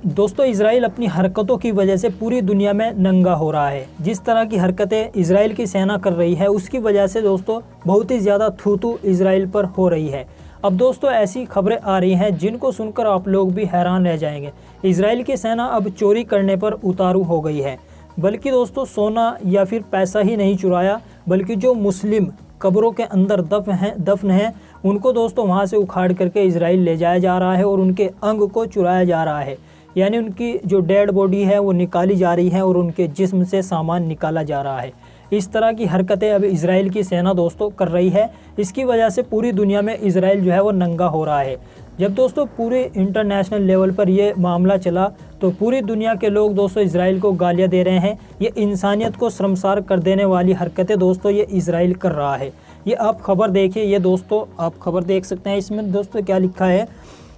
दोस्तों इजराइल अपनी हरकतों की वजह से पूरी दुनिया में नंगा हो रहा है। जिस तरह की हरकतें इजराइल की सेना कर रही है उसकी वजह से दोस्तों बहुत ही ज़्यादा थू इजराइल पर हो रही है। अब दोस्तों ऐसी खबरें आ रही हैं जिनको सुनकर आप लोग भी हैरान रह जाएंगे। इजराइल की सेना अब चोरी करने पर उतारू हो गई है। बल्कि दोस्तों सोना या फिर पैसा ही नहीं चुराया, बल्कि जो मुस्लिम कब्रों के अंदर दफन हैं उनको दोस्तों वहां से उखाड़ करके इजराइल ले जाया जा रहा है और उनके अंग को चुराया जा रहा है। यानी उनकी जो डेड बॉडी है वो निकाली जा रही है और उनके जिस्म से सामान निकाला जा रहा है। इस तरह की हरकतें अब इजराइल की सेना दोस्तों कर रही है। इसकी वजह से पूरी दुनिया में इजराइल जो है वो नंगा हो रहा है। जब दोस्तों पूरे इंटरनेशनल लेवल पर ये मामला चला तो पूरी दुनिया के लोग दोस्तों इजराइल को गालियां दे रहे हैं। ये इंसानियत को शर्मसार कर देने वाली हरकतें दोस्तों ये इजराइल कर रहा है। ये आप खबर देखिए, ये दोस्तों आप खबर देख सकते हैं। इसमें दोस्तों क्या लिखा है,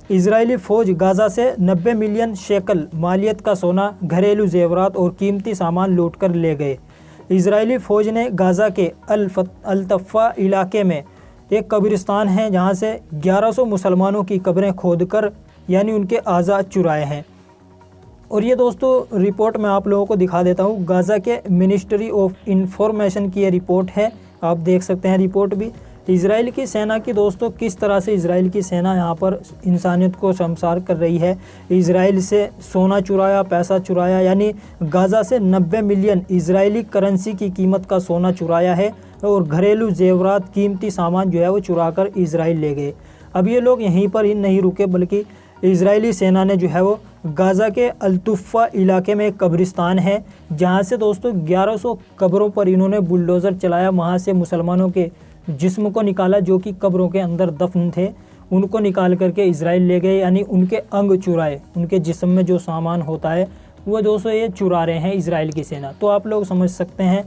इजरायली फ़ौज गाज़ा से 90 मिलियन शेकल मालियत का सोना, घरेलू जेवरात और कीमती सामान लूटकर ले गए। इजरायली फ़ौज ने गाज़ा के अल-तफ़ा इलाके में एक कब्रिस्तान है जहां से 1100 मुसलमानों की कब्रें खोदकर यानी उनके आज़ा चुराए हैं। और ये दोस्तों रिपोर्ट मैं आप लोगों को दिखा देता हूँ। गाज़ा के मिनिस्ट्री ऑफ इंफॉर्मेशन की ये रिपोर्ट है, आप देख सकते हैं रिपोर्ट भी। इजराइल की सेना की दोस्तों किस तरह से इजराइल की सेना यहाँ पर इंसानियत को शर्मसार कर रही है। इजराइल से सोना चुराया, पैसा चुराया, यानी गाज़ा से 90 मिलियन इजरायली करेंसी की कीमत का सोना चुराया है और घरेलू जेवरात कीमती सामान जो है वो चुरा कर इजराइल ले गए। अब ये लोग यहीं पर ही नहीं रुके, बल्कि इजरायली सेना ने जो है वो गाज़ा के अल-तुफ़ा इलाके में एक कब्रिस्तान है जहाँ से दोस्तों 1100 कब्रों पर इन्होंने बुलडोज़र चलाया। वहाँ से मुसलमानों के जिस्म को निकाला जो कि कब्रों के अंदर दफन थे, उनको निकाल करके इजराइल ले गए। यानी उनके अंग चुराए, उनके जिस्म में जो सामान होता है वो दोस्तों ये चुरा रहे हैं इजराइल की सेना। तो आप लोग समझ सकते हैं।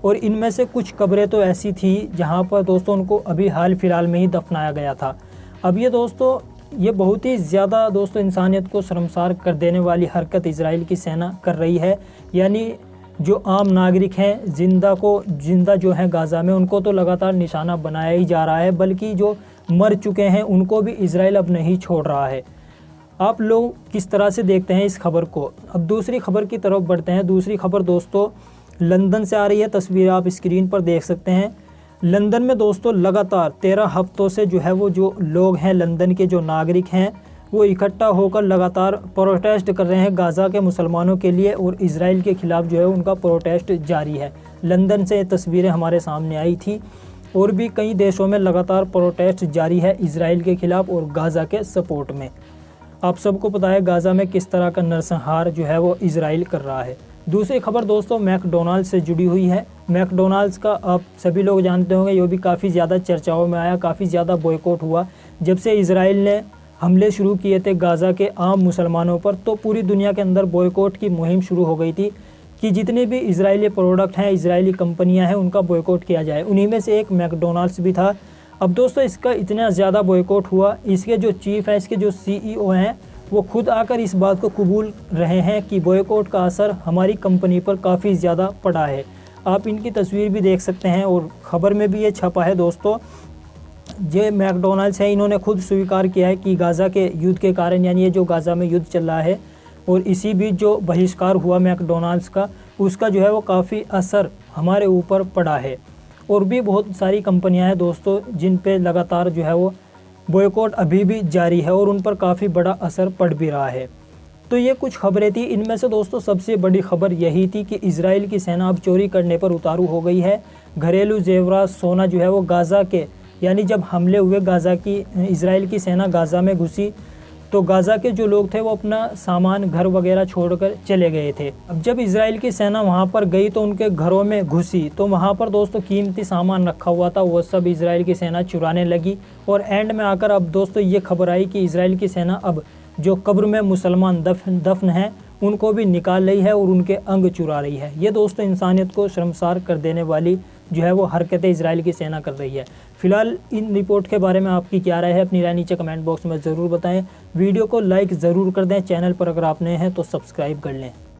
और इनमें से कुछ कब्रें तो ऐसी थी जहाँ पर दोस्तों उनको अभी हाल फिलहाल में ही दफनाया गया था। अब ये दोस्तों ये बहुत ही ज़्यादा दोस्तों इंसानियत को शर्मसार कर देने वाली हरकत इजराइल की सेना कर रही है। यानी जो आम नागरिक हैं, जिंदा जो हैं गाज़ा में, उनको तो लगातार निशाना बनाया ही जा रहा है, बल्कि जो मर चुके हैं उनको भी इजराइल अब नहीं छोड़ रहा है। आप लोग किस तरह से देखते हैं इस खबर को। अब दूसरी खबर की तरफ बढ़ते हैं। दूसरी खबर दोस्तों लंदन से आ रही है। तस्वीर आप स्क्रीन पर देख सकते हैं। लंदन में दोस्तों लगातार 13 हफ्तों से जो है वो जो लोग हैं, लंदन के जो नागरिक हैं, वो इकट्ठा होकर लगातार प्रोटेस्ट कर रहे हैं गाज़ा के मुसलमानों के लिए और इजराइल के ख़िलाफ़ जो है उनका प्रोटेस्ट जारी है। लंदन से तस्वीरें हमारे सामने आई थी और भी कई देशों में लगातार प्रोटेस्ट जारी है इजराइल के ख़िलाफ़ और गाज़ा के सपोर्ट में। आप सबको पता है गाज़ा में किस तरह का नरसंहार जो है वो इजराइल कर रहा है। दूसरी खबर दोस्तों मैकडोनाल्ड्स से जुड़ी हुई है। मैकडोनाल्ड्स का आप सभी लोग जानते होंगे, ये भी काफ़ी ज़्यादा चर्चाओं में आया, काफ़ी ज़्यादा बॉयकॉट हुआ जब से इजराइल ने हमले शुरू किए थे गाज़ा के आम मुसलमानों पर। तो पूरी दुनिया के अंदर बॉयकॉट की मुहिम शुरू हो गई थी कि जितने भी इजरायली प्रोडक्ट हैं, इजरायली कंपनियां हैं, उनका बॉयकॉट किया जाए। उन्हीं में से एक मैकडोनाल्ड्स भी था। अब दोस्तों इसका इतना ज़्यादा बॉयकॉट हुआ, इसके जो चीफ हैं, इसके जो CEO हैं, वो खुद आकर इस बात को कबूल रहे हैं कि बॉयकॉट का असर हमारी कंपनी पर काफ़ी ज़्यादा पड़ा है। आप इनकी तस्वीर भी देख सकते हैं और ख़बर में भी ये छपा है दोस्तों। जो मैकडोनाल्ड्स है इन्होंने खुद स्वीकार किया है कि गाज़ा के युद्ध के कारण, यानी ये जो गाज़ा में युद्ध चल रहा है और इसी बीच जो बहिष्कार हुआ मैकडोनाल्ड्स का, उसका जो है वो काफ़ी असर हमारे ऊपर पड़ा है। और भी बहुत सारी कंपनियां हैं दोस्तों जिन पे लगातार जो है वो बॉयकॉट अभी भी जारी है और उन पर काफ़ी बड़ा असर पड़ भी रहा है। तो ये कुछ खबरें थी। इनमें से दोस्तों सबसे बड़ी खबर यही थी कि इजराइल की सेना अब चोरी करने पर उतारू हो गई है। घरेलू जेवरात, सोना जो है वो गाज़ा के, यानी जब हमले हुए गाज़ा की, इजराइल की सेना गाज़ा में घुसी तो गाज़ा के जो लोग थे वो अपना सामान, घर वगैरह छोड़कर चले गए थे। अब जब इजराइल की सेना वहाँ पर गई तो उनके घरों में घुसी तो वहाँ पर दोस्तों कीमती सामान रखा हुआ था, वो सब इजराइल की सेना चुराने लगी। और एंड में आकर अब दोस्तों ये खबर आई कि इजराइल की सेना अब जो कब्र में मुसलमान दफन हैं उनको भी निकाल रही है और उनके अंग चुरा रही है। ये दोस्तों इंसानियत को शर्मसार कर देने वाली जो है वो हरकतें इजराइल की सेना कर रही है। फिलहाल इन रिपोर्ट के बारे में आपकी क्या राय है, अपनी राय नीचे कमेंट बॉक्स में ज़रूर बताएं। वीडियो को लाइक ज़रूर कर दें। चैनल पर अगर आप नए हैं तो सब्सक्राइब कर लें।